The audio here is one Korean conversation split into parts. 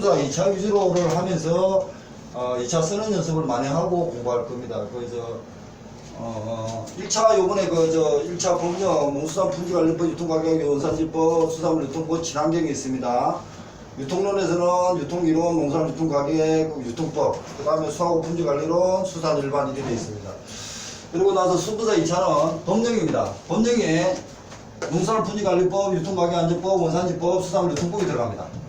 수부사 2차 위주로를 하면서 2차 쓰는 연습을 많이 하고 공부할 겁니다. 그래서 1차 요번에 1차 법령 농수산 품질관리법 유통가격 원산지법 수산물 유통법 친환경이 있습니다. 유통론에서는 유통이론, 농산 유통가격, 유통법, 그 다음에 수하고 품질관리론, 수산일반 이렇게 되어 있습니다. 그리고 나서 수부사 2차는 법령입니다. 법령에 농산물 품질관리법, 유통가격안전법, 원산지법, 수산물 유통법이 들어갑니다.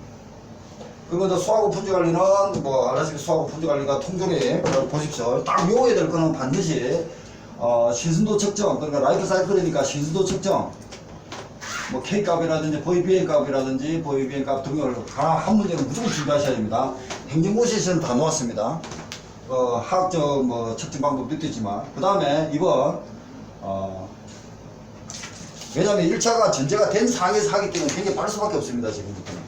그리고 이제 수하고 품질관리는 뭐 알다시피 수하고 품질관리가 통조림 보십시오. 딱 외워야 될 거는 반드시 신순도 측정, 그러니까 라이프 사이클이니까 신순도 측정, 뭐 K값이라든지 VBN 값이라든지 VBN 값 등을 한 문제는 무조건 준비하셔야 됩니다. 행정고시에서는 다 놓았습니다. 화학적 뭐 측정 방법도 있겠지만, 그 다음에 이번 왜냐하면 1차가 전제가 된 상황에서 하기 때문에 굉장히 빠를 수밖에 없습니다. 지금부터는.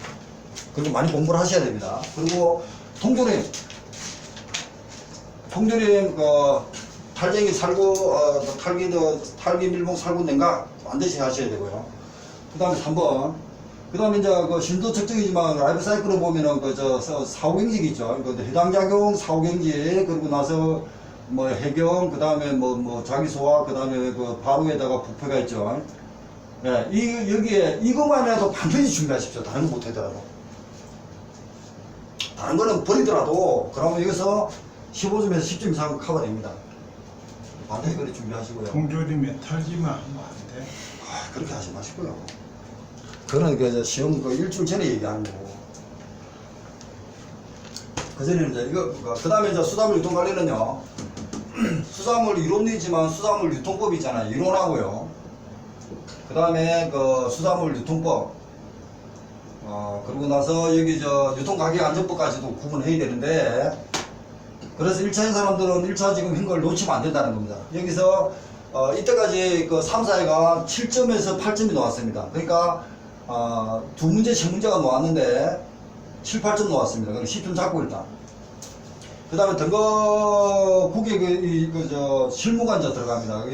그리고 많이 공부를 하셔야 됩니다. 그리고 통조림 탈쟁이 살구 탈기 밀봉 살구 냉각 반드시 하셔야 되고요. 그 다음에 3번. 그 다음에 이제 신도 측정이지만 라이프 사이클을 보면은 사후경직이 있죠. 해당작용, 사후경직, 그리고 나서 뭐 해경, 그 다음에 뭐 자기소화, 그 다음에 바로에다가 부패가 있죠. 예, 여기에 이것만 해도 반드시 준비하십시오. 다른 거 못하더라도. 다른 거는 버리더라도, 그러면 여기서 15점에서 10점 이상 커버됩니다. 반드시 그렇게 준비하시고요. 통조림에 털기만 하면 안 돼. 그렇게 하지 마시고요. 그거는 시험 일주일 전에 얘기하는 거고. 그전에는 이제 그 다음에 이제 수산물 유통관리는요. 수산물 이론이지만 수산물 유통법이 있잖아요. 이론하고요. 그 다음에 수산물 유통법. 그러고 나서 여기 유통가격안전법까지도 구분해야 되는데, 그래서 1차인 사람들은 1차 지금 한 걸 놓치면 안 된다는 겁니다. 여기서 이때까지 3, 4회가 7점에서 8점이 나왔습니다. 그러니까 두 문제, 세 문제가 나왔는데 7, 8점 나왔습니다. 그럼 10점 잡고 일단. 그 다음에 등급국에 실무가 이제 들어갑니다.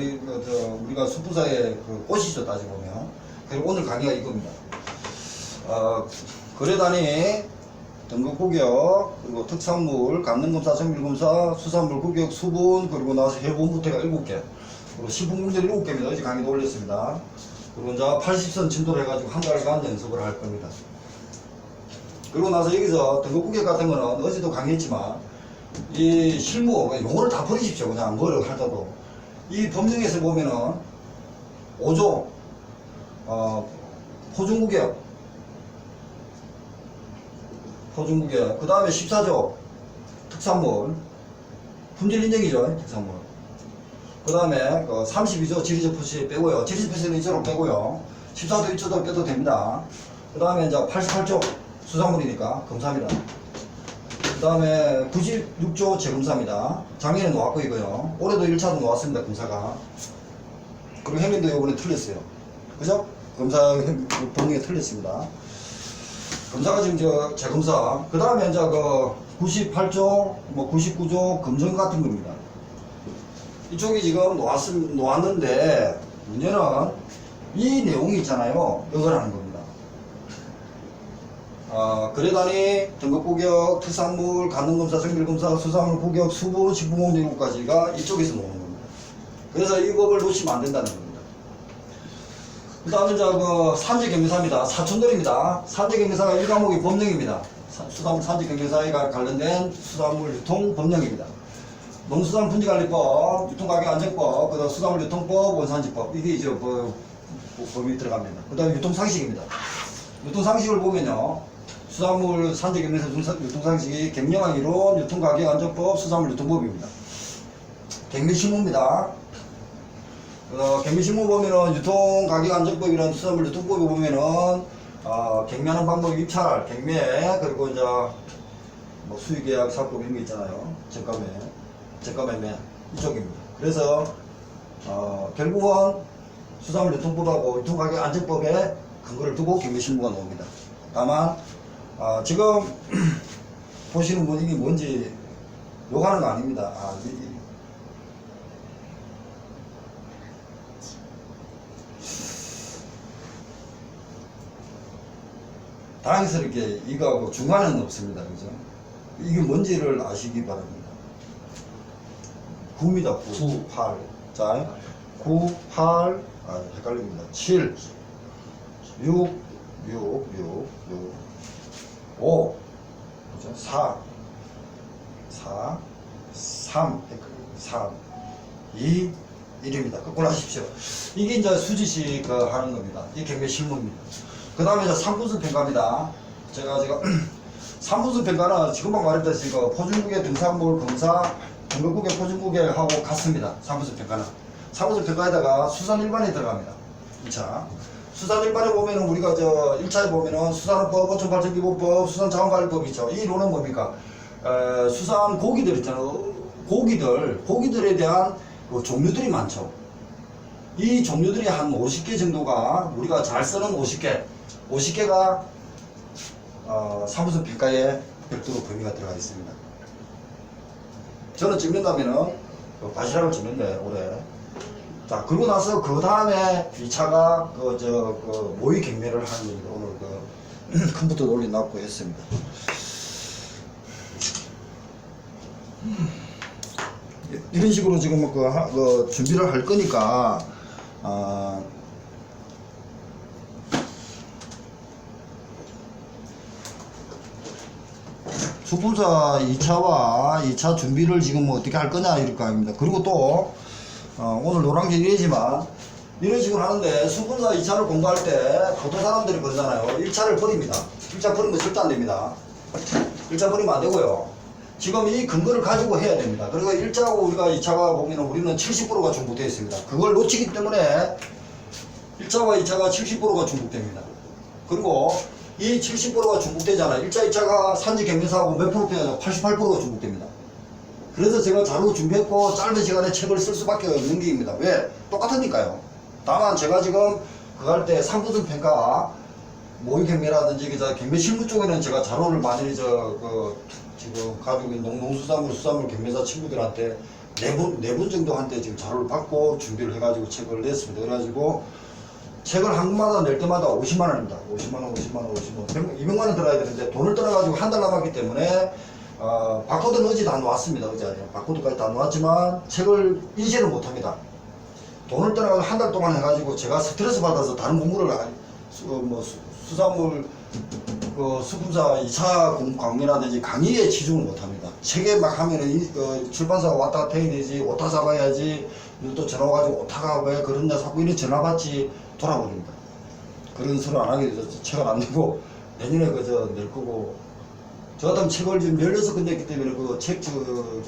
우리가 수부사의 꽃이죠, 따지보면. 그리고 오늘 강의가 이겁니다. 거래단위, 등급구격, 그리고 특산물, 감능검사, 정밀검사, 수산물 구격, 수분, 그리고 나서 해본부태가 7개, 그리고 시분문제 7개입니다. 어제 강의도 올렸습니다. 그리고 이제 80선 진도를 해가지고 한 달간 연습을 할 겁니다. 그리고 나서 여기서 등급구격 같은 거는 어제도 강의했지만, 이 실무, 용어를 다 버리십시오. 그냥 뭐를 하더라도. 이 법령에서 보면은 5조, 포중구격, 그 다음에 14조 특산물 품질인정이죠. 특산물. 그 다음에 32조 지리적 표시 빼고요. 지리적 표시는 이쪽으로 빼고요. 14조 이쪽으로 빼도 됩니다. 그 다음에 이제 88조 수산물이니까 검사입니다. 그 다음에 96조 재검사입니다. 작년에 놓았고 이거요. 올해도 1차도 놓았습니다. 검사가. 그리고 행님도 이번에 틀렸어요. 그죠? 검사 법령에 틀렸습니다. 검사가 지금 재검사. 그 다음에 이제 98조, 99조 검정 같은 겁니다. 이쪽이 지금 놓았는데, 문제는 이 내용이 있잖아요. 이걸 하는 겁니다. 거래단위, 등급구격, 특산물, 감능검사, 정밀검사, 수산물 구격, 수분, 식품공정까지가 이쪽에서 놓는 겁니다. 그래서 이 법을 놓치면 안 된다는 겁니다. 그 다음에 이제 산지경영사입니다. 사촌들입니다. 산지경영사가 1과목이 법령입니다. 수산물 산지경영사에 관련된 수산물 유통 법령입니다. 농수산물 품질관리법, 유통가격안전법, 그 다음 수산물 유통법, 원산지법, 이게 이제 법이 들어갑니다. 그 다음에 유통상식입니다. 유통상식을 보면요, 수산물 산지경영사 유통상식이 경영이론, 유통가격안전법, 수산물 유통법입니다. 경미실무입니다. 경미실무 보면은 유통가격안전법이라는 수산물 유통법에 보면은 경매하는 방법 입찰, 경매, 그리고 이제 수의계약 사법 이런 게 있잖아요. 저가매매 이쪽입니다. 그래서 결국은 수산물 유통법하고 유통가격안전법에 근거를 두고 경매실무가 나옵니다. 다만 지금 보시는 분 이게 뭔지 욕하는 거 아닙니다. 다행스럽게 이거하고 중간은 없습니다. 그죠? 이게 뭔지를 아시기 바랍니다. 9입니다. 9, 8. 자, 9, 8, 헷갈립니다. 7, 6, 5, 그죠? 4, 3, 3, 2, 1입니다. 거꾸로 하십시오. 이게 이제 수지식 하는 겁니다. 이 경매 실무입니다. 그 다음에 이제 3분수 평가입니다. 제가 3분수 평가는 지금만 말했듯이 포준국의 등산물 검사, 등급국의 포준국하고 같습니다. 3분수 평가는. 3분수 평가에다가 수산 일반이 들어갑니다. 2차. 수산 일반에 보면은 우리가 1차에 보면은 수산업법, 어촌발전기본법, 수산자원관리법 있죠. 이 이론은 뭡니까? 수산 고기들 있잖아요. 고기들에 대한 종류들이 많죠. 이 종류들이 한 50개 정도가 우리가 잘 쓰는 50개가 3분수 평가에 별도로 범위가 들어가 있습니다. 저는 찍는다면은 바지락을 찍는데 올해. 자, 그러고 나서 그 다음에 2차가 모의 경매를 하는 겁니다. 오늘 컴퓨터 올려놨고 했습니다. 이런 식으로 지금 준비를 할 거니까 수분사 2차와 2차 준비를 지금 어떻게 할 거냐 이럴 거 아닙니다. 그리고 또 오늘 노란게 이래지만 이런 식으로 하는데 수분사 2차를 공부할 때 보통 사람들이 그러잖아요. 1차를 버립니다. 1차 버리면 절대 안 됩니다. 1차 버리면 안 되고요. 지금 이 근거를 가지고 해야 됩니다. 그리고 1차하고 우리가 2차가 보면 우리는 70%가 중복되어 있습니다. 그걸 놓치기 때문에 1차와 2차가 70%가 중복됩니다. 그리고 이 70%가 중복되잖아요. 1차, 2차가 산지 경매사하고 몇 프로 빼야 88%가 중복됩니다. 그래서 제가 자료 준비했고 짧은 시간에 책을 쓸 수밖에 없는 게입니다. 왜? 똑같으니까요. 다만 제가 지금 그거 할 때 3분수 평가 모의 경매라든지 경매 실무 쪽에는 제가 자료를 많이 지금 가지고 있는 농수산물, 수산물 경매사 친구들한테 네 분 정도한테 지금 자료를 받고 준비를 해가지고 책을 냈습니다. 그래가지고 책을 한 권마다 낼 때마다 50만 원입니다. 50만 원, 200만 원 들어야 되는데 돈을 떠나가지고 한 달 남았기 때문에 바코드는 어제 다 놓았습니다. 어제 아니에요. 바코드까지 다 놓았지만 책을 인쇄를 못합니다. 돈을 떠나가지고 한 달 동안 해가지고 제가 스트레스 받아서 다른 공부를 수산물 수분사 2차 강의라든지 강의에 치중을 못합니다. 책에 막 하면은 출판사가 왔다 갔다 해야 되지, 오타 잡아야지, 또 전화 와가지고 오타가 왜 그런냐 자꾸 이런 전화 받지 돌아버립니다. 그런 소리 안 하게 돼서 책을 안 내고 내년에 낼 거고, 저 같으면 책을 지금 16권 냈기 때문에 책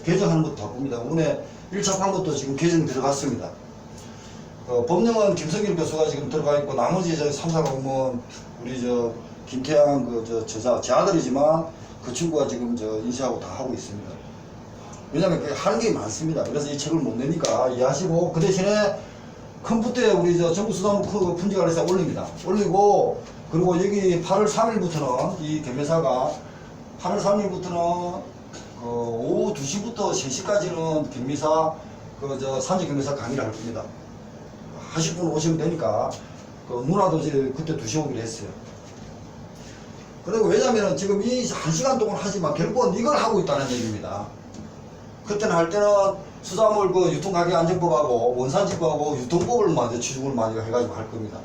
개정하는 것도 바쁩니다. 오늘 1차 판 것도 지금 개정 들어갔습니다. 법령은 김성길 교수가 지금 들어가 있고 나머지 3사 공무원 우리 김태양 저자 제 아들이지만 그 친구가 지금 인쇄하고 다 하고 있습니다. 왜냐면 하는 게 많습니다. 그래서 이 책을 못 내니까 이해하시고, 그 대신에 컴퓨터에 우리 전국수산물 품질관리사 올립니다. 올리고, 그리고 여기 8월 3일부터는 이 경매사가 8월 3일부터는 오후 2시부터 3시까지는 경매사 산지 경매사 강의를 할 겁니다. 하실 분 오시면 되니까 누나도 그때 2시 오기로 했어요. 그리고 왜냐면은 지금 이 1시간 동안 하지만 결국은 이걸 하고 있다는 얘기입니다. 그때는 할 때는 수산물 유통가격안정법하고 원산지법하고 유통법을 먼저 치중을 많이 해가지고 할 겁니다.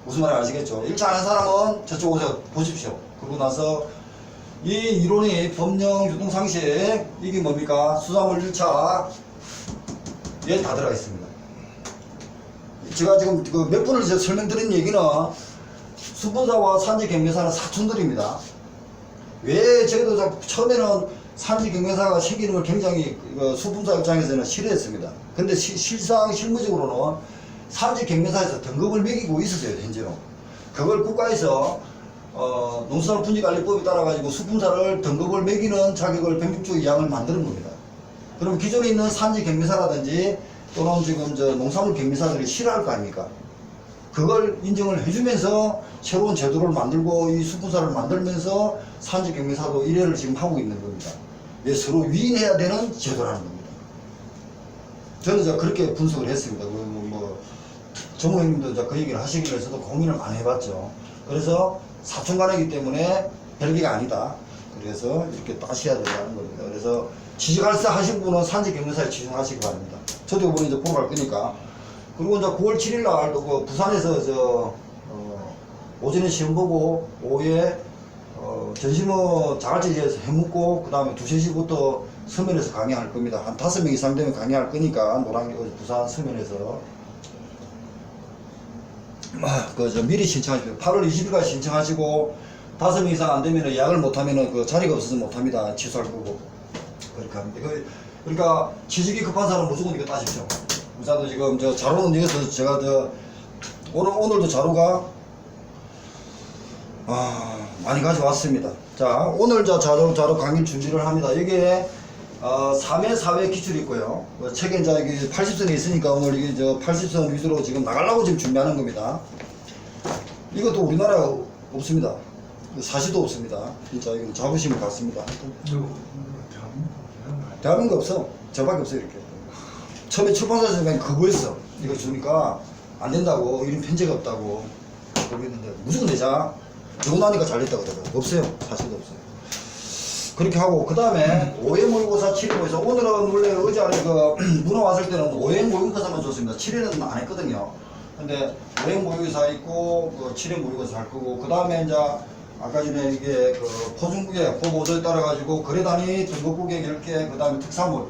무슨 말인지 아시겠죠? 1차 하는 사람은 저쪽 오세요. 보십시오. 그러고 나서 이 이론이 법령, 유통상식, 이게 뭡니까? 수산물 1차 에 다 들어가 있습니다. 제가 지금 몇 분을 설명드린 얘기는 수분사와 산지 경매사는 사촌들입니다. 왜 저희도 처음에는 산지 경매사가 새기는 걸 굉장히 수분사 입장에서는 싫어했습니다. 근데 실무적으로는 산지 경매사에서 등급을 매기고 있었어요, 현재로. 그걸 국가에서 농수산물 분지관리법에 따라 가지고 수분사를 등급을 매기는 자격을 106조 2항을 만드는 겁니다. 그럼 기존에 있는 산지 경매사라든지 또는 지금 농산물 경매사들이 싫어할 거 아닙니까? 그걸 인정을 해주면서 새로운 제도를 만들고 이 수분사를 만들면서 산지 경매사도 1회를 지금 하고 있는 겁니다. 왜 서로 위인해야 되는 제도라는 겁니다. 저는 그렇게 분석을 했습니다. 전무 형님도 그 얘기를 하시길래 저도 고민을 많이 해봤죠. 그래서 사촌간이기 때문에 별개가 아니다. 그래서 이렇게 따셔야 된다는 겁니다. 그래서 취직할사 하신 분은 산지경영사에 취직하시기 바랍니다. 저도 이번에 이제 보러 갈 거니까. 그리고 이제 9월 7일 날 그 부산에서 오전에 시험 보고 오후에 점심은 자갈치기에서 해먹고 그 다음에 2, 3시부터 서면에서 강의할 겁니다. 한 5명 이상 되면 강의할 거니까 부산 서면에서 미리 신청하십시오. 8월 20일까지 신청하시고 5명 이상 안 되면 예약을 못하면 그 자리가 없어서 못합니다. 취소할 거고 그렇게 합니다. 그러니까 취직이 급한 사람은 무조건 이거 따십시오. 우선도 지금 자료는 여기서 제가 오늘도 자료가 많이 가져왔습니다. 자, 오늘 자료 강의 준비를 합니다. 여기에 3회, 4회 기출이 있고요. 책에 이제 여기 80선이 있으니까 오늘 이게 80선 위주로 지금 나가려고 지금 준비하는 겁니다. 이것도 우리나라 없습니다. 사실도 없습니다. 진짜 이건 자부심을 갖습니다. 대한민국 없어. 저밖에 없어요, 이렇게. 처음에 출판사에서 그냥 거부했어. 이거 주니까 안 된다고, 이런 편제가 없다고 그러는데 무조건 내자. 그러고 나니까 잘 됐다고 그러더라고요. 없어요. 사실도 없어요. 그렇게 하고, 그 다음에 5회 모의고사 7회 모의고사. 오늘은 원래 어제 안에 문화 왔을 때는 5회 모의고사만 줬습니다. 7회는 안 했거든요. 근데 5회 모의고사 있고 7회 모의고사 할 거고, 그 다음에 이제 아까 전에 이게 포중국에 포보조에 따라 가지고 거래단위 등급국에 10개, 그 다음에 특사물,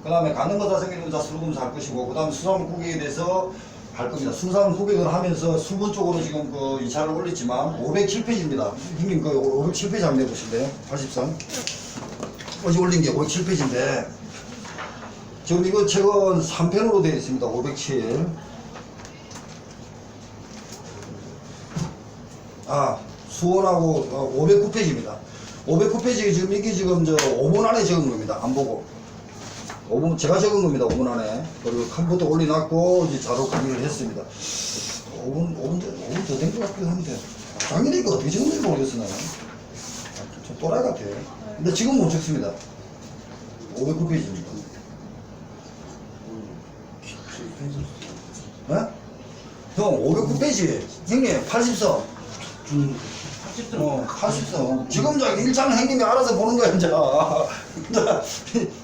그 다음에 가능거사 생기는자 수로검사 할 것이고, 그 다음에 수산물 국익에 대해서 할 겁니다. 수산물 국익을 하면서 수분 쪽으로 지금 2차를 올렸지만 507페이지입니다. 형님 507페이지 한번 내보실래요? 80선. 어제 올린 게 507페이지인데 지금 이거 책은 3편으로 되어 있습니다. 507. 수원하고 509페이지입니다. 509페이지 지금 이게 지금 5분 안에 적은 겁니다. 안 보고. 5분, 제가 적은 겁니다. 5분 안에. 그리고 컴퓨터 올려놨고, 이제 자료 강의를 했습니다. 5분 더 된 것 같기도 한데. 작년에 이거 어떻게 적은지 모르겠어, 나는. 좀 또라이 같아. 근데 지금 못 적습니다. 509페이지입니다. 네? 형, 509페이지. 형님, 80서. 80서. 지금 저 일장 형님이 알아서 보는 거야, 이제.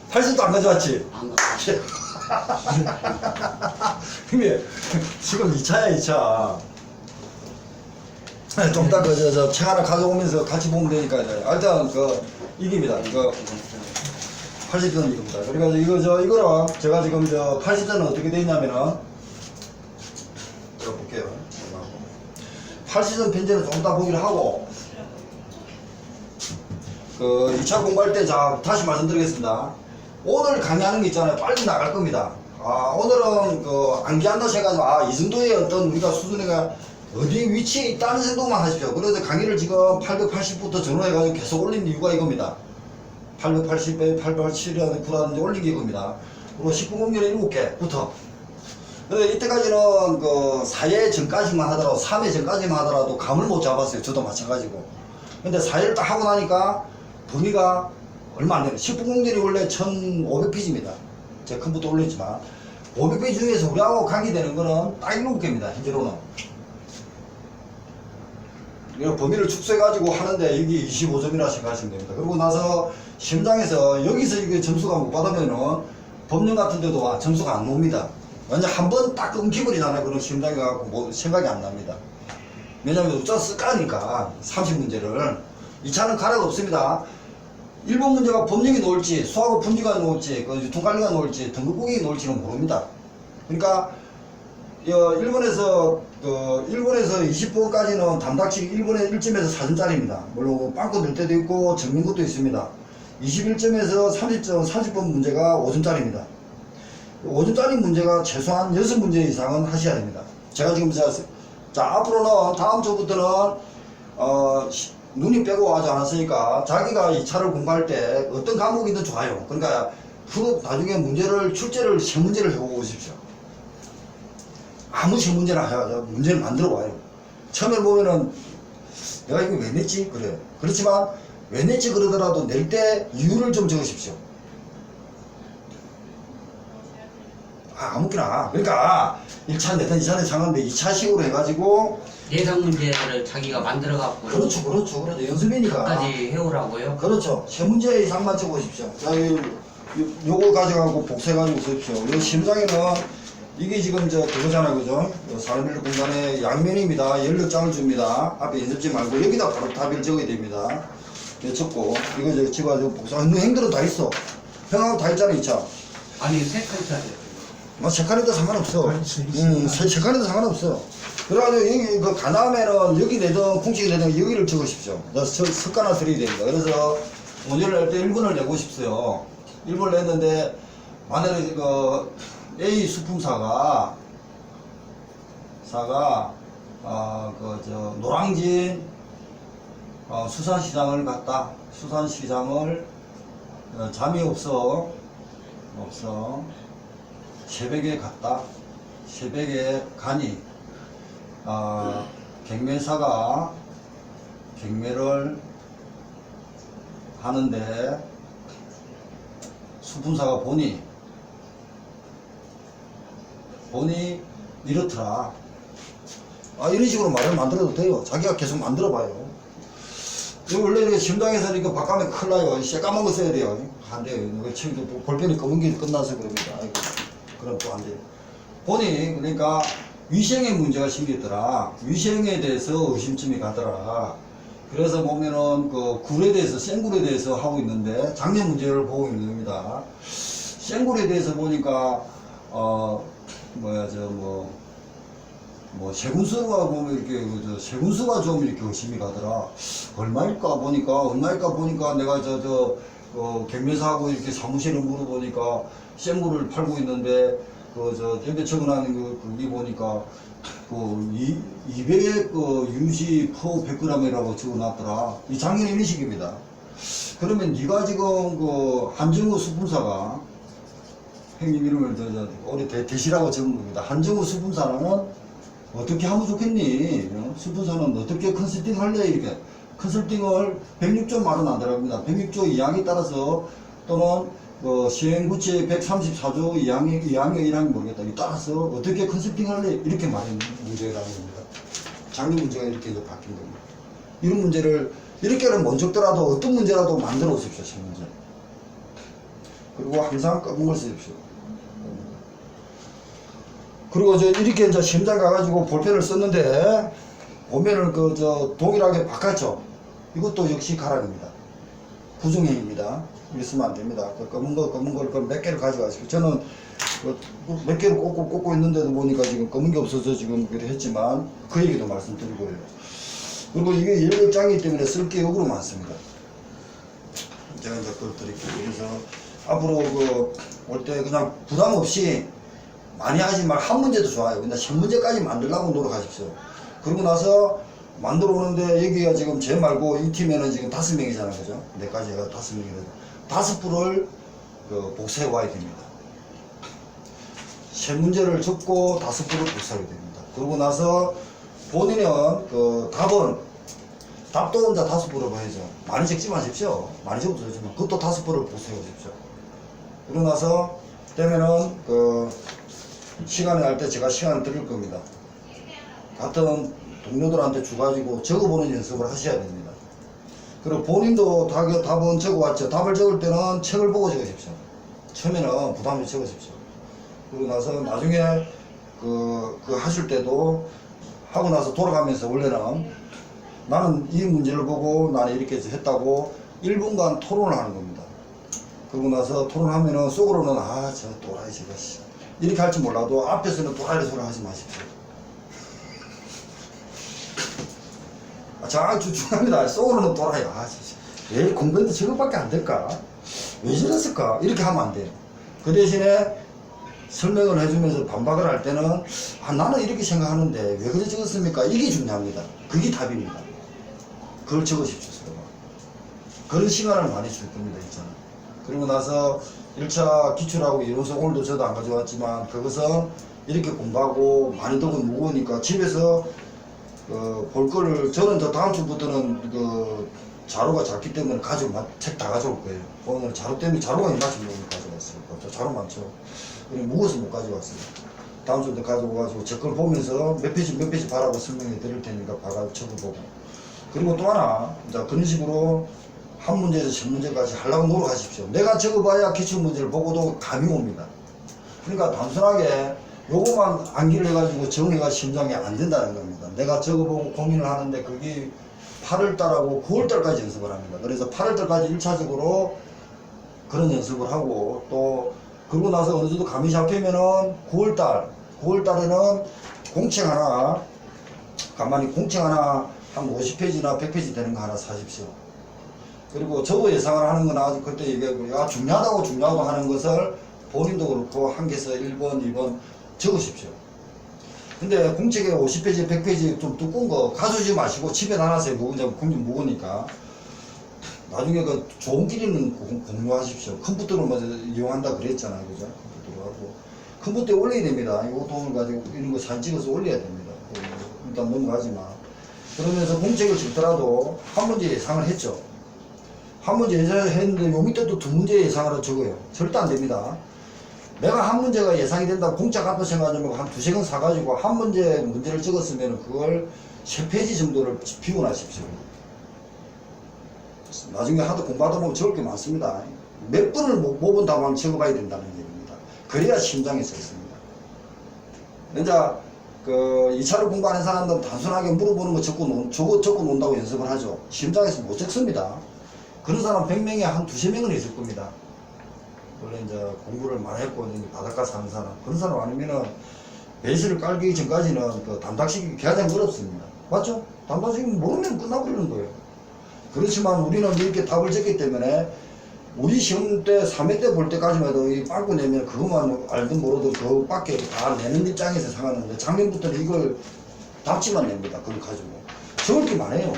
80도 안 가져왔지? 안 가져왔지. 형님, 지금 2차야, 2차. 좀 이따 책 하나 가져오면서 같이 보면 되니까, 일단, 이깁니다. 이거, 80선 이겁니다. 그래가지고, 이거랑, 제가 지금 80선은 어떻게 돼 있냐면은, 제가 볼게요. 80선 편제는 좀 이따 보기를 하고, 2차 공부할 때, 다시 말씀드리겠습니다. 오늘 강의하는 게 있잖아요. 빨리 나갈 겁니다. 오늘은 암기한다 해가지고 이 정도의 어떤 우리가 수준이가 어디 위치에 있다는 생각만 하십시오. 그래서 강의를 지금 880부터 전원해가지고 계속 올린 이유가 이겁니다. 880에 887이라든지 9라든지 올린 게 이겁니다. 그리고 10분 공개는 7개부터. 근데 이때까지는 4회 전까지만 하더라도 3회 전까지만 하더라도 감을 못 잡았어요. 저도 마찬가지고. 근데 4회를 딱 하고 나니까 범위가 얼마 안 되는 10분 공전이 원래 1500페이지입니다. 제가 컴퓨터 올렸지만 500페이지 중에서 우리하고 관계되는 거는 딱 7개입니다. 현재로는. 이런 범위를 축소해가지고 하는데 여기 25점이라 생각하시면 됩니다. 그러고 나서 시험장에서 여기서 이게 점수가 못 받으면은 법령 같은 데도 점수가 안 나옵니다. 완전 한 번 딱 끊기버리잖아요. 그런 시험장에 가고 뭐 생각이 안 납니다. 왜냐면 우짜 쓸까니까 30문제를 2차는 가락 없습니다. 1번 문제가 법령이 나올지, 수학과 분지가 나올지, 유통관리가 나올지, 등급국이 나올지는 모릅니다. 그러니까, 1번에서 20번까지는 담닥치 1번에 1점에서 4점짜리입니다. 물론, 빵꾸 들 때도 있고, 적는 것도 있습니다. 21점에서 30점, 30번 문제가 5점짜리입니다. 5점짜리 문제가 최소한 6문제 이상은 하셔야 됩니다. 제가 지금, 앞으로는, 다음 주부터는, 눈이 빼고 하지 않았으니까 자기가 2차를 공부할 때 어떤 과목이든 좋아요. 그러니까 나중에 출제를 세 문제를 해보고 오십시오. 아무 세 문제나 해야 문제를 만들어 와요. 처음에 보면은 내가 이거 왜 냈지? 그래. 그렇지만 왜 냈지 그러더라도 낼 때 이유를 좀 적으십시오. 아무렇게나. 그러니까 1차 내든 2차 내든 상관없는데 2차식으로 해가지고 예상 문제를 자기가 만들어 갖고 그렇죠. 연습이니까. 끝까지 해오라고요. 그렇죠. 세 문제 이상만 쳐보십시오. 자, 요거 가져가고 복사해가지고 쓰십시오. 이 심장에는 이게 지금 그거잖아요, 그죠? 산업인력 공단의 양면입니다. 연락장을 줍니다. 앞에 인접지 말고 여기다 바로 답을 적어야 됩니다. 네, 적고 이거 집어가지고 복사. 너 행들은 다 있어. 형하고 다 있잖아, 2차. 아니 세 칸짜리. 뭐 색깔에도 상관없어. 할수 있습니다. 색깔에도 상관없어. 그래가지고 여기 그 가다음에는 여기 내든 쿵치게 되든 여기를 적으십시오. 습관화 드려야 됩니다. 그래서 문제를 낼 때 1분을 내고 싶어요. 1분을 냈는데 만약에 그 A 수품사가 노량진 수산시장을 갔다. 수산시장을 잠이 없어 새벽에 갔다. 새벽에 가니 경매사가 경매를 하는데 수품사가 보니 이렇더라. 이런 식으로 말을 만들어도 돼요. 자기가 계속 만들어 봐요. 원래 이렇게 심장에서 이렇게 바꾸면 큰일 나요. 새까만 거 써야 돼요. 안 돼요. 지금 볼펜이 검은 게 끝나서 그럽니다. 아이고, 그럼 또 안 돼요. 보니, 그러니까 위생에 문제가 생겼더라. 위생에 대해서 의심점이 가더라. 그래서 보면은 그 굴에 대해서, 생굴에 대해서 하고 있는데 작년 문제를 보고 있는 겁니다. 생굴에 대해서 보니까, 세군수가 보면 이렇게, 세군수가 좀 이렇게 의심이 가더라. 얼마일까 보니까 내가 경매사하고 이렇게 사무실을 물어보니까 생굴을 팔고 있는데, 여기 적어놨는 그게 보니까, 200의 유지 포 100g이라고 적어놨더라. 이 작년에 이런 식입니다. 그러면 네가 지금 한정우 수품사가, 형님 이름을 올해 대시라고 적은 겁니다. 한정우 수품사는 어떻게 하면 좋겠니? 수품사는 어떻게 컨설팅 할래? 이렇게. 컨설팅을 106조 말은 안 들어갑니다. 106조 이항에 따라서 또는 시행구체 134조 2항의 모르겠다. 이 따라서 어떻게 컨설팅 할래? 이렇게 말하는 문제라는 겁니다. 작년 문제가 이렇게 바뀐 겁니다. 이런 문제를 이렇게는 못 적더라도 어떤 문제라도 만들어 오십시오. 첫 문제. 그리고 항상 검은 걸 쓰십시오. 그리고 이렇게 이제 시험장 가가지고 볼펜을 썼는데 보면은 동일하게 바꿨죠. 이것도 역시 가락입니다. 부정행입니다. 이거 쓰면 안 됩니다. 검은 걸 몇 개를 가져가십시오. 저는 몇 개를 꽂고 있는데도 보니까 지금 검은 게 없어서 지금 그렇게 했지만 그 얘기도 말씀드리고요. 그리고 이게 연락장이기 때문에 쓸 게 역으로 많습니다. 제가 이제 그걸 드릴게요. 그래서 앞으로 올 때 그냥 부담 없이 많이 하지 말고 한 문제도 좋아요. 근데 10문제까지 만들려고 노력하십시오. 그러고 나서 만들어 오는데 여기가 지금 제 말고 이 팀에는 지금 5명이잖아요. 그죠? 내까지 해가 5명이거든요. 5%를 복사해 와야 됩니다. 3문제를 적고 5%를 복사해야 됩니다. 그러고 나서 본인은 답도 혼자 5% 봐야죠. 많이 적지 마십시오. 많이 적어도 되지만 그것도 5%를 복사해 오십시오. 그러고 나서 되면은 시간에 할 때 제가 시간을 드릴 겁니다. 같은 동료들한테 주가지고 적어보는 연습을 하셔야 됩니다. 그리고 본인도 답은 적어왔죠. 답을 적을 때는 책을 보고 적으십시오. 처음에는 부담 없이 적으십시오. 그리고 나서 나중에 하실 때도 하고 나서 돌아가면서 원래는 나는 이 문제를 보고 나는 이렇게 했다고 1분간 토론을 하는 겁니다. 그러고 나서 토론하면은 속으로는 저 또라이 저거 이렇게 할지 몰라도 앞에서는 또라이 소리 하지 마십시오. 중요합니다. 속으로는 또라이. 왜 공부했는데 저것밖에 안 될까? 왜 저랬을까? 이렇게 하면 안 돼요. 그 대신에 설명을 해주면서 반박을 할 때는 나는 이렇게 생각하는데 왜 그래 적었습니까? 이게 중요합니다. 그게 답입니다. 그걸 적으십시오. 그런 시간을 많이 줄 겁니다. 있잖아요. 그리고 나서 1차 기출하고 이론서 오늘도 저도 안 가져왔지만 그것은 이렇게 공부하고 많이 들고 무거우니까 집에서 볼 거를 저는 다음 주부터는 자료가 작기 때문에 책 다 가져올 거예요. 오늘 자료 때문에 자료가 이만큼 가져왔어요. 자료 많죠. 무거워서 못 가져왔어요. 다음 주부터 가져와가지고 제 걸 보면서 몇 페이지 봐라고 설명해 드릴 테니까 봐가 적어보고. 그리고 또 하나, 자, 그런 식으로 한 문제에서 10문제까지 하려고 노력하십시오. 내가 적어봐야 기출문제를 보고도 감이 옵니다. 그러니까 단순하게 요것만 암기를 해가지고 정해가 심장이 안 된다는 겁니다. 내가 적어보고 고민을 하는데 그게 8월달하고 9월달까지 연습을 합니다. 그래서 8월달까지 1차적으로 그런 연습을 하고 또 그러고 나서 어느 정도 감이 잡히면은 9월달에는 공책 하나, 가만히 공책 하나 한 50페이지나 100페이지 되는 거 하나 사십시오. 그리고 저도 예상을 하는 건 아직 그때 얘기하고, 야, 중요하다고 하는 것을 본인도 그렇고 한 개서 1번, 2번 적으십시오. 근데 공책에 50페이지, 100페이지 좀 두꺼운 거 가져오지 마시고 집에 놔놨어요. 공책 무거우니까. 나중에 그 좋은 길이는 공유하십시오. 컴퓨터로 뭐 이용한다 그랬잖아요. 그죠? 컴퓨터로 하고. 컴퓨터에 올려야 됩니다. 이거 돈을 가지고 이런 거 사진 찍어서 올려야 됩니다. 일단 넘어가지 마. 그러면서 공책을 적더라도 한 문제 예상을 했죠. 한 문제 예상을 했는데 요 밑에 또 두 문제 예상을 적어요. 절대 안 됩니다. 내가 한 문제가 예상이 된다고 공짜 갖다 생각하면 한 두세 권 사가지고 한 문제를 적었으면 그걸 3페이지 정도를 비워놔십시오. 나중에 하도 공부하다 보면 적을 게 많습니다. 몇 번을 못 본 답안을 적어봐야 된다는 얘기입니다. 그래야 심장이 섰습니다. 이제 그 2차를 공부하는 사람들은 단순하게 물어보는 거 적고 논다고 연습을 하죠. 심장에서 못 적습니다. 그런 사람 100명에 한 두세 명은 있을 겁니다. 원래 이제 공부를 많이 했고 이제 바닷가 사는 사람, 그런 사람 아니면은 베이스를 깔기 전까지는 그 담닥식이 가장 어렵습니다. 맞죠? 담닥식이 모르면 끝나버리는 거예요. 그렇지만 우리는 이렇게 답을 적기 때문에 우리 시험 때 3회 때 볼 때까지만 해도 이 빵꾸 내면 그것만 알든 모르든 그것밖에 다 내는 입장에서 상하는데 작년부터는 이걸 답지만 냅니다. 그걸 가지고 적을 게 많아요.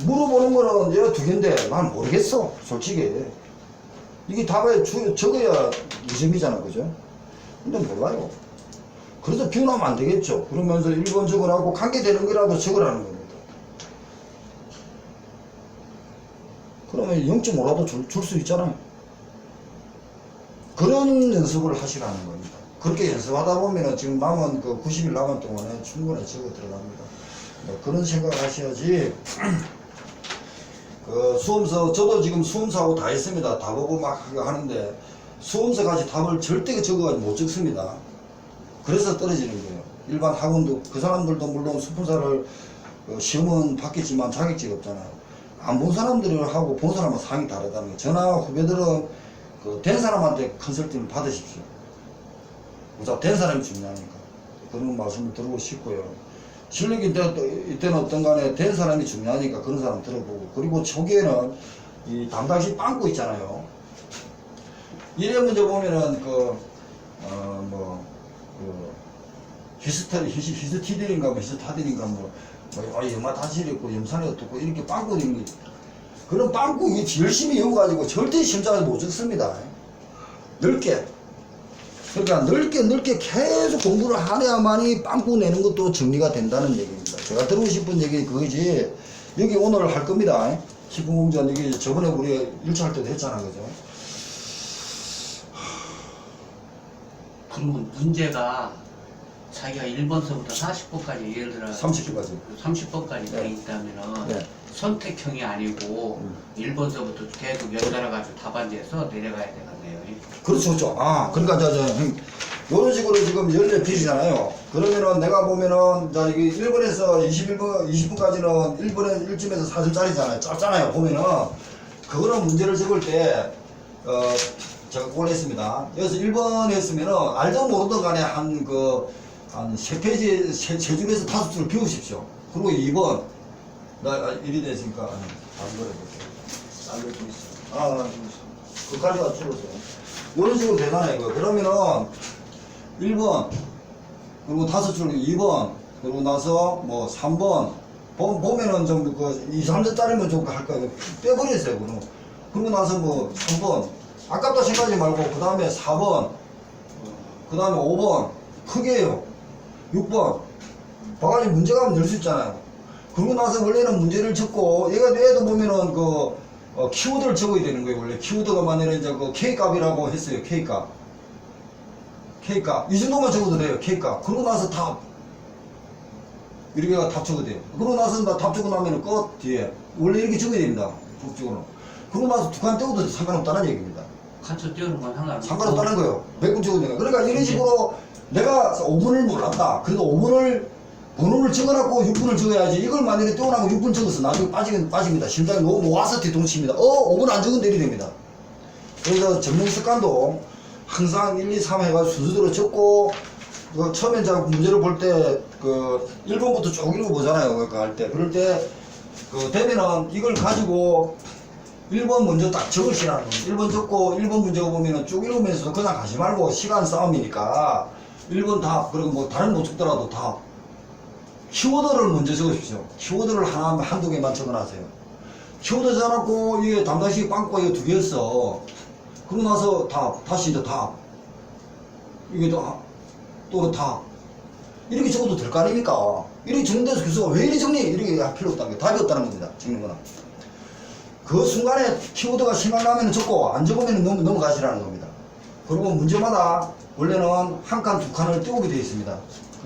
물어보는 거는 얘가 두 개인데 난 모르겠어. 솔직히 이게 답에 적어야 2점이잖아. 그죠? 근데 몰라요. 그래서 비운하면 안 되겠죠. 그러면서 1번 적어라고 관계되는 거라도 적으라는 겁니다. 그러면 0.5라도 줄 수 있잖아요. 그런 연습을 하시라는 겁니다. 그렇게 연습하다 보면 지금 남은 그 90일 남은 동안에 충분히 적어 들어갑니다. 그런 생각을 하셔야지. 그 수험서, 저도 지금 수험서하고 다 했습니다. 다 보고 막 하는데 수험서까지 답을 절대 적어가지고 못 적습니다. 그래서 떨어지는 거예요. 일반 학원도, 그 사람들도 물론 수험사를 시험은 받겠지만 자격증이 없잖아요. 안 본 사람들하고 본 사람은 상이 다르다는 거예요. 저나 후배들은 그 된 사람한테 컨설팅을 받으십시오. 된 사람이 중요하니까. 그런 말씀을 드리고 싶고요. 실력이 이때는 어떤 간에 된 사람이 중요하니까 그런 사람 들어보고. 그리고 초기에는 이 담당시 빵꾸 있잖아요. 이래 문제 보면은 히스티딘인가 히스타딘인가 염화 다실이 있고 염산이 어떻고 이렇게 빵꾸 있는 게 그런 빵꾸 열심히 외워가지고 절대 심장에서 못 적습니다. 넓게. 그러니까 넓게 계속 공부를 하려야만이 빵꾸 내는 것도 정리가 된다는 얘기입니다. 제가 들고 싶은 얘기 그거지. 여기 오늘 할 겁니다. 시군공전 여기 저번에 우리 1차 할 때도 했잖아. 그죠? 그러면 문제가 자기가 1번서부터 40번까지 예를 들어 30번까지. 30번까지 돼 네. 있다면은 네. 선택형이 아니고 1번서부터 계속 연달아 가지고 답안지에서 내려가야 되겠네요. 그렇죠, 그렇죠. 아, 그러니까 이런 식으로 지금 14페이지잖아요. 그러면은 내가 보면은 자 이게 1번에서 20분까지는 1번에 1점에서 4점짜리잖아요. 짧잖아요. 보면은 그거는 문제를 적을 때 제가 그걸 했습니다. 여기서 1번 했으면은 알든 모르든 간에 한 3페이지, 3줄에서 5줄을 비우십시오. 그리고 2번, 나 1이 됐으니까, 다른 걸 해볼게요. 딴거 좀 있어. 그까지가 줄어서. 이런 식으로 되잖아요, 이거. 그러면은, 1번, 그리고 5줄, 2번, 그리고 나서 뭐 3번, 보면은 좀 2, 3점짜리면 좀 할 거예요. 빼버리세요, 그럼. 그리고 나서 뭐 3번, 아깝다 생각하지 말고, 그 다음에 4번, 그 다음에 5번, 크게 해요. 6번. 봐가지고 문제가 하면 될 수 있잖아요. 그러고 나서 원래는 문제를 적고, 얘도 보면은 키워드를 적어야 되는 거예요, 원래. 키워드가 만약에 이제 K값이라고 했어요, K값. K값 이 정도만 적어도 돼요. K값. 그러고 나서 답 이렇게 답 적어도 돼요. 그러고 나서 답 적고 나면 끝 뒤에 원래 이렇게 적어야 됩니다. 법적으로. 그러고 나서 두 칸 떼어도 상관없다는 얘기입니다. 칸수 띄우는 건 상관없고. 상관없다는 거예요. 몇 분 적어도 돼요. 그러니까 이런 식으로 내가 5분을 몰랐다. 그래도 5분을 번호를 적어놨고 6분을 적어야지. 이걸 만약에 떼어나고 6분 적어서 나중에 빠집니다. 심장이 너무 모아서 뒤통수입니다. 5분 안 적은 대리 됩니다. 그래서 적는 습관도 항상 1, 2, 3 해가지고 순서대로 적고, 처음에 제가 문제를 볼 때, 1번부터 쭉 읽어보잖아요. 그러니까 할 때. 그럴 때, 되면은 이걸 가지고 1번 먼저 딱 적으시라는 겁니다. 1번 적고 1번 문제 보면은 쭉 읽으면서 그냥 가지 말고 시간 싸움이니까 1번 답, 그리고 뭐 다른 못 적더라도 답. 키워드를 먼저 적으십시오. 키워드를 한두 개만 적어놨어요. 키워드 적어놓고 이게 담당식 빵꾸 이거 두 개였어. 그러고 나서 답, 다시 이제 답. 이게 또 답. 이렇게 적어도 될 거 아닙니까? 이렇게 적는 데서 교수가 왜 이리 적니? 이렇게 할 필요 없다는 게 답이 없다는 겁니다. 적는 거는. 그 순간에 키워드가 생각나면 적고 안 적으면 넘어가시라는 겁니다. 그리고 문제마다 원래는 한 칸, 두 칸을 띄우게 되어 있습니다.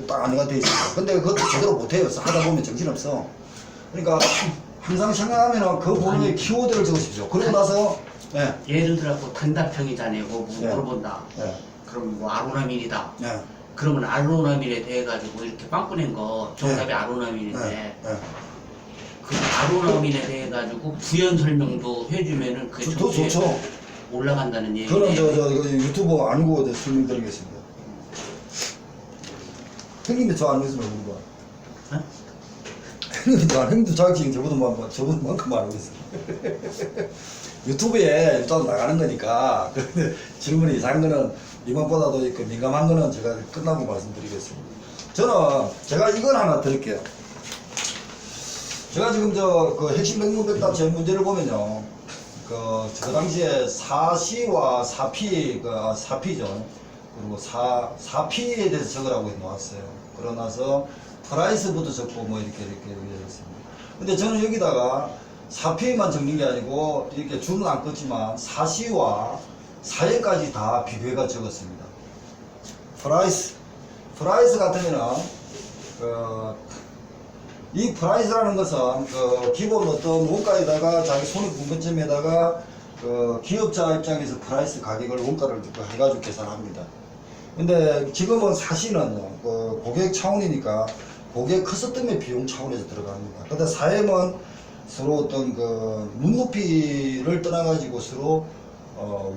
딱 안내가 되어 있습니다. 근데 그것도 제대로 못해요. 하다 보면 정신없어. 그러니까 항상 생각하면 그 번호의 키워드를 적으십시오. 그러고 나서 네. 예를 들어 단답형이잖아요. 뭐 네. 물어본다. 네. 그럼 뭐 아로나밀이다. 네. 그러면 아로나밀에 대해 가지고 이렇게 빵꾸 낸 거 정답이 네. 아로나밀인데 네. 그 아로나밀에 대해 가지고 부연 설명도 해주면은 그 더 좋죠. 올라간다는 얘기. 그거는 이거 유튜브 아니고 설명드리겠습니다. 형님이 저 안 했으면 모르고. 네? 형님도 자격증 저보다만큼 알고 있어요. 유튜브에 일단 나가는 거니까 질문이 이상한 거는 이번보다도 민감한 거는 제가 끝나고 말씀드리겠습니다. 저는 제가 이걸 하나 드릴게요. 제가 지금 핵심 백문백답 제 문제를 보면요. 그 당시에 4C와 4P, 4P죠. 그리고 4P에 대해서 적으라고 해놓았어요. 그러고 나서 프라이스부터 적고 뭐 이렇게 했습니다. 근데 저는 여기다가 4P만 적는 게 아니고 이렇게 줄은 안 껐지만 4C와 4E까지 다 비교해가 적었습니다. 프라이스 같으면은 이 프라이스라는 것은 기본 어떤 원가에다가 자기 손익분배점에다가 기업자 입장에서 프라이스 가격을 원가를 해가지고 계산합니다. 근데 지금은 사실은요, 고객 차원이니까 고객 커스텀의 비용 차원에서 들어갑니다. 근데 사엠은 서로 어떤 눈높이를 떠나가지고 서로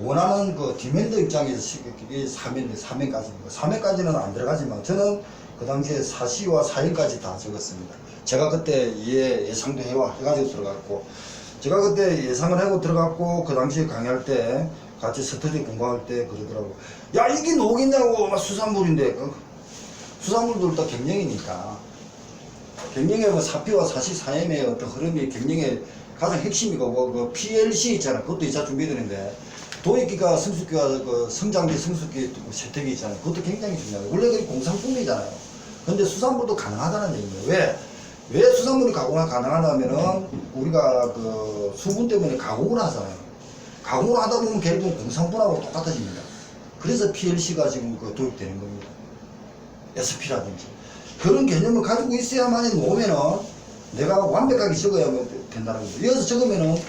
원하는 디맨드 입장에서 이게 3회까지입니다. 3회까지는 안 들어가지만 저는 그 당시에 4C와 4일까지 다 적었습니다. 제가 그때 예상도 해가지고 들어갔고, 제가 그때 예상을 하고 들어갔고, 그 당시에 강의할 때, 같이 스터디 공부할 때 그러더라고. 야, 이게 녹이냐고, 막 수산물인데, 수산물도 다 경영이니까. 경영의 4P와 4C, 4M의 어떤 흐름이 경영의 가장 핵심이고, PLC 있잖아. 그것도 2차 준비되는데, 도입기가 성숙기가 성장기, 성숙기, 세택이 있잖아요. 그것도 굉장히 중요해요. 원래 그게 공산품이잖아요. 근데 수산물도 가능하다는 얘기예요. 왜 수산물이 가공이 가능하냐면은 우리가 수분 때문에 가공을 하잖아요. 가공을 하다 보면 결국은 공산품하고 똑같아집니다. 그래서 PLC가 지금 도입되는 겁니다. SP라든지. 그런 개념을 가지고 있어야만 놓으면은 내가 완벽하게 적어야만 된다는 겁니다. 여기서 적으면은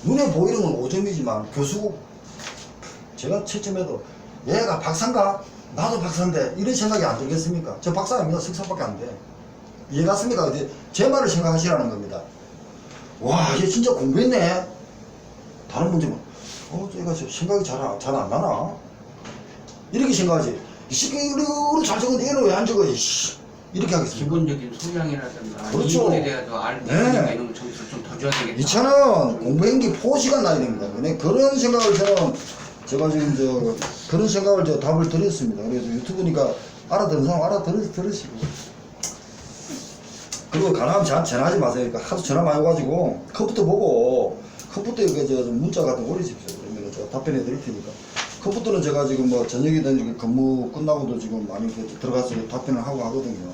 눈에 보이는 건 5점이지만 교수, 제가 채점해도 얘가 박사인가? 나도 박사인데 이런 생각이 안 들겠습니까? 저 박사 아닙니다. 석사밖에 안 돼. 이해갔습니까? 제 말을 생각하시라는 겁니다. 와, 얘 진짜 공부했네. 다른 문제면 얘가 생각이 잘 안 나나? 이렇게 생각하지. 이 새끼 이렇게 잘 적었는데 얘는 왜 안 적어? 이렇게 하겠습니다. 기본적인 소양이라든가 그렇죠. 이론에 대해서 알고 있으니까 이런 점수를 좀 더 줘야 되겠다. 이 차는 공부한 게 포시간 나야 됩니다. 그런 생각을 제가 지금 그런 생각을 답을 드렸습니다. 그래서 유튜브니까 알아듣는 사람 알아들으시고. 그리고 가능하면 저한테 전화하지 마세요. 그러니까 하도 전화 많이 와가지고 컴퓨터 보고 컴퓨터에 문자 같은 거 올리십시오. 그러면 제가 답변해 드릴 테니까. 컴퓨터는 제가 지금 저녁이든 근무 끝나고도 지금 많이 들어가서 답변을 하고 하거든요.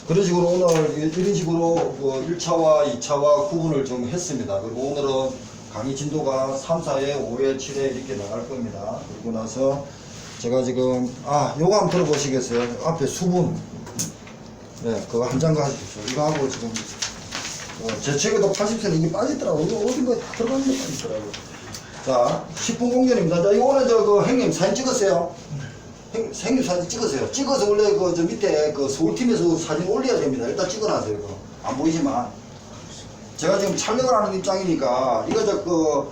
그런 식으로 오늘 이런 식으로 1차와 2차와 구분을 좀 했습니다. 그리고 오늘은 강의 진도가 3, 4회, 5회, 7회 이렇게 나갈 겁니다. 그리고 나서 제가 지금 요거 한번 들어보시겠어요? 앞에 수분. 네, 그거 한 장 가지십시오. 이거 하고 지금 제 책에도 80cm 이게 빠지더라고요. 이거 어딘가에 다 들어가는 게 빠지더라고요. 자, 식품 공전입니다. 자, 이거는 그 형님 사진 찍었어요? 형님 사진 찍으세요. 찍어서 원래 저 밑에 서울팀에서 사진 올려야 됩니다. 일단 찍어놔세요. 이거 안 보이지만 제가 지금 촬영을 하는 입장이니까 이거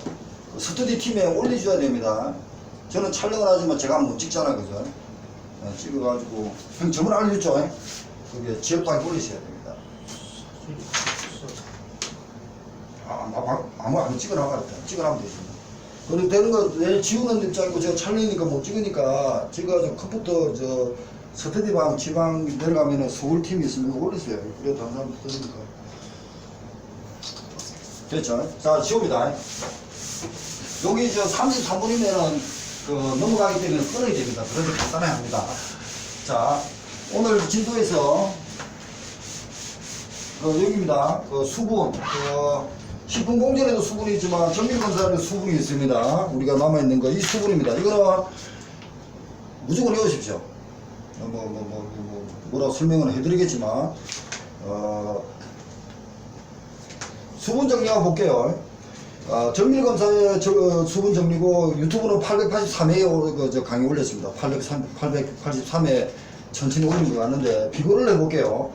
스터디 팀에 올려줘야 됩니다. 저는 촬영을 하지만 제가 못 찍잖아, 그죠? 찍어가지고 형 점을 알려줬죠? 그게 지역방에 올리셔야 됩니다. 아무 찍어놔봐. 찍어놔면 되지. 그리고 되는 거 내일 지우는 입장이고 제가 촬영이니까 못 찍으니까 제가 컴퓨터 스터디방 지방 내려가면은 서울팀이 있으면 올리세요. 그래도 다른 사람 뜨니까. 됐죠? 자, 지웁니다. 여기 33분이면은 넘어가기 때문에 끊어야 됩니다. 그래서 간단히 합니다. 자, 오늘 진도에서 여기입니다. 수분. 식품 공전에도 수분이 있지만 정밀검사에도 수분이 있습니다. 우리가 남아있는 거 이 수분입니다. 이거는 무조건 외우십시오. 뭐라고 설명은 해드리겠지만 수분 정리 한번 볼게요. 정밀검사의 수분 정리고 유튜브는 883회에 강의 올렸습니다. 883회 천천히 올린 것 같는데 비교를 해볼게요.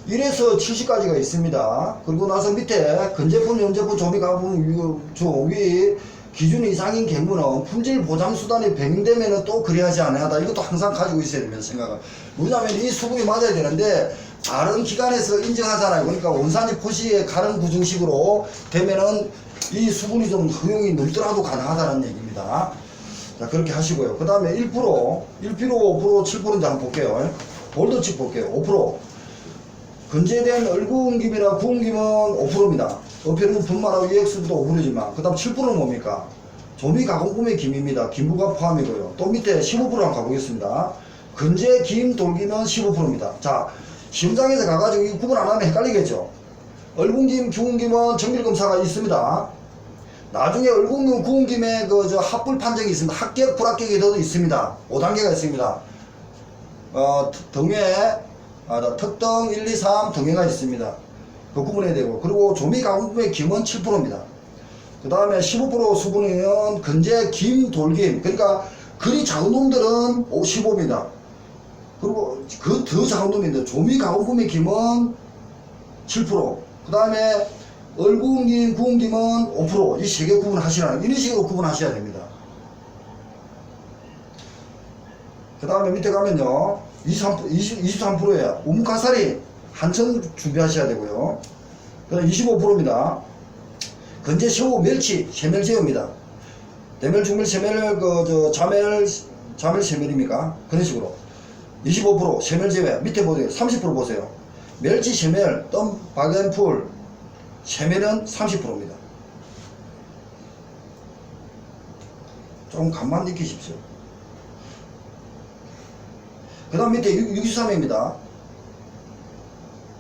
1에서 70까지가 있습니다. 그리고 나서 밑에 근제품, 연제품, 조미가품, 위 기준 이상인 경우는 품질 보장 수단이 변경되면 또 그래야지 않아야다. 이것도 항상 가지고 있어야 됩니다. 생각을. 왜냐하면 이 수분이 맞아야 되는데 다른 기관에서 인정하잖아요. 그러니까 원산지 표시에 가른 구중식으로 되면은 이 수분이 좀 허용이 넘더라도 가능하다는 얘기입니다. 자, 그렇게 하시고요. 그 다음에 1%, 5%, 7%인지 한번 볼게요. 볼더칩 볼게요. 5%. 건재된 얼구응김이나 구응김은 5%입니다. 어표는 분말하고 EX도 5%지만 그 다음 7%는 뭡니까? 조미 가공품의 김입니다. 김부가 포함이고요. 또 밑에 15% 한번 가보겠습니다. 건재, 김, 돌김은 15%입니다. 자, 시험장에서 가가지고 이 구분 안 하면 헷갈리겠죠? 얼궁김, 구응김은 정밀검사가 있습니다. 나중에 얼궁김, 구응김의 합불 판정이 있습니다. 합격, 불합격이 더 있습니다. 5단계가 있습니다. 등회, 특등 1, 2, 3 등회가 있습니다. 그 구분해야 되고, 그리고 조미 가공품의 김은 7%입니다. 그 다음에 15% 수분은 건재, 김, 돌김. 그러니까 그리 작은 놈들은 15입니다. 그리고 그 더 작은 놈인데 조미 가공품의 김은 7%. 그 다음에 얼구응김, 구응김은 5%. 이 세 개 구분하시라는, 이런 식으로 구분하셔야 됩니다. 그 다음에 밑에 가면요. 23%예요. 우뭇가사리 한천 준비하셔야 되고요. 그 다음 25%입니다. 건재, 새우, 멸치, 세멸제어입니다. 대멸, 중멸, 세멸, 자멸, 세멸입니까? 그런 식으로. 25% 세멸제외. 밑에 보세요. 30% 보세요. 멸치, 세멸, 뜸, 박연풀, 세멸은 30%입니다. 조금 감만 느끼십시오. 그 다음 밑에 63회입니다.